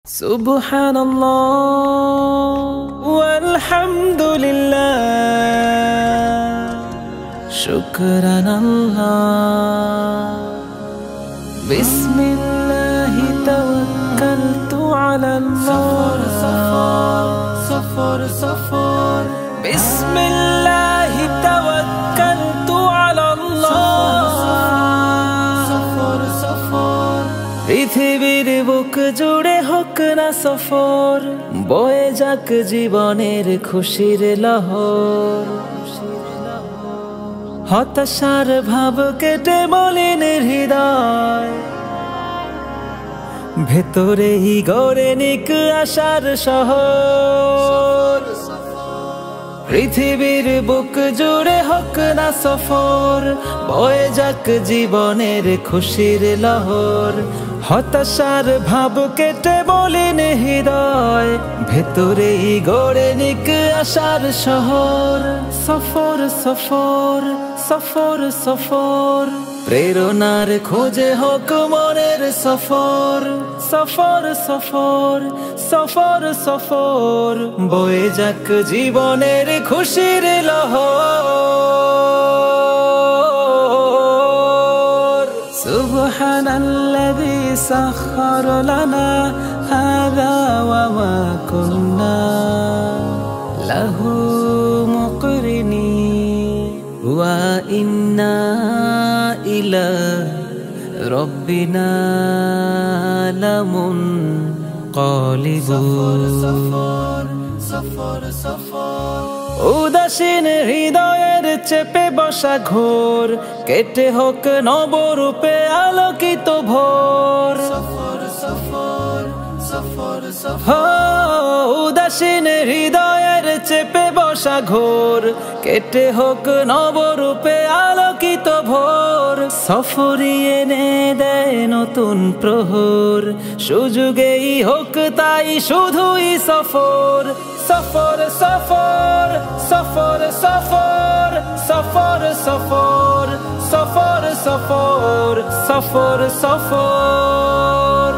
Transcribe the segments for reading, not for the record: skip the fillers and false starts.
Subhanallah walhamdulillah, shukran Allah. Bismillahi tawakkaltu ala Allah. Safar. Bismillahi tawakkaltu ala Allah. Safar. পৃথিবীর বুক জুড়ে হোক না সফর, বয়ে যাক জীবনের খুশির লহর। হতাশার ভাব কেটে মলিন হৃদয়, ভেতরেই গড়ে নিক আশার শহর। পৃথিবীর বুক জুড়ে হোক না সফর, বয়ে যাক জীবনের খুশির লহর। হতাশার ভাব কেটে মলিন হৃদয়, ভেতরেই গড়ে নিক আশার শহর। সফর সফর সফর সফর, প্রেরণার খোঁজে হোক মনের সফর। সফর সফর সফর সফর, বয়ে যাক জীবনের খুশির লহর। সুবহানাল্লাযী সাখখার লানা হাযা ওয়া মা কুন্না লাহু মুকরিনিন ওয়া ইন্না ইলা রব্বিনা লামুনকালিবুন। উদাসীন হৃদয়ের চেপে বসা ঘোর, কেটে হোক নবরূপে আলোকিত ভোর। উদাসীন হৃদয়ের চেপে বসা ঘোর, কেটে হোক নবরূপে আলোকিত ভোর। সফরই এনে দেয় নতুন প্রহর, সুযোগেই হোক তাই শুধুই সফর। সফর সফর সফর সফর সফর সফর সফর সফর সফর সফর।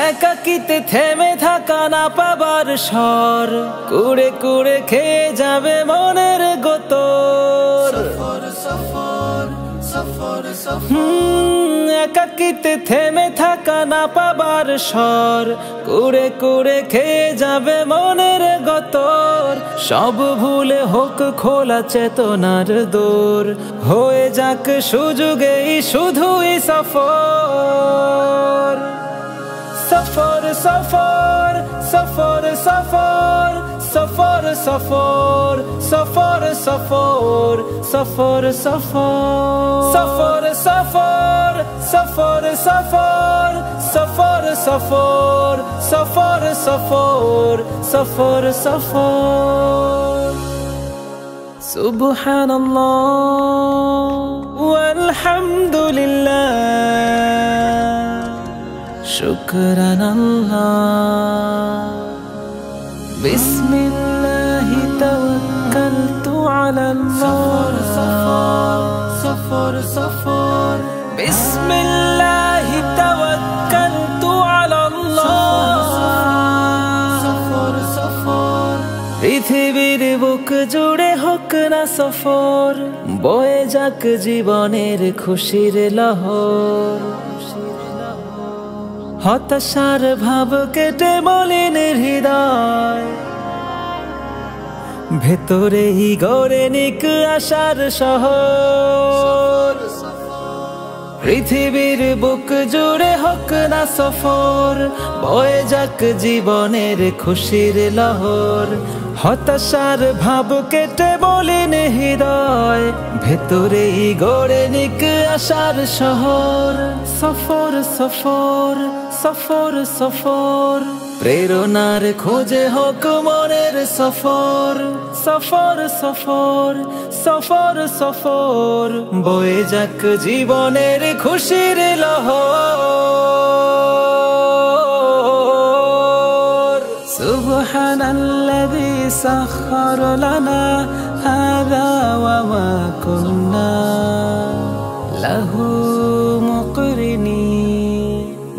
একাকিতে থেমে থাকা না পাবার স্বর, কুড়ে কুড়ে খেয়ে যাবে মনের গোতর। একাকিতে থেমে থাকা না পাবার স্বর, কুড়ে কুড়ে খেয়ে যাবে মনের গোতর। সব ভুলে হোক খোলা চেতনার দোর, হয়ে যাক সুযোগেই শুধুই সফর। সফর সফর সফর সফর সফর সফর সফর সফর সফর সফর সফর সফর সফর সফর সফর সফর সফর সফর সফর। সুবহানাল্লাহ ওয়ালহামদুলিল্লাহ, শুকরান আল্লাহ। বিসমিল্লাহি তাওয়াক্কালতু আলা আল্লাহ। সফর বিসমিল্লাহি তাওয়াক্কালতু আলা আল্লাহ। সফর পৃথিবীর বুক জুড়ে হোক না সফর, বয়ে যাক জীবনের খুশির লহর। হতাশার ভাব কেটে মলিন হৃদয়, ভেতরেই গড়ে নিক আশার শহর। পৃথিবীর বুক জুড়ে হোক না সফর, বয়ে যাক জীবনের খুশির লহর। হতাশার ভাব কেটে মলিন হৃদয়, ভেতরেই গড়ে নিক আশার শহর। সফর সফর সফর সফর, প্রেরণার খোঁজে হোক মনের সফর। সফর সফর সফর সফর, বয়ে যাক জীবনের খুশির লহর। সুবহানাল্লাযী সাখখার লানা হাযা ওয়া মা কুন্না লাহু মুকরিনিন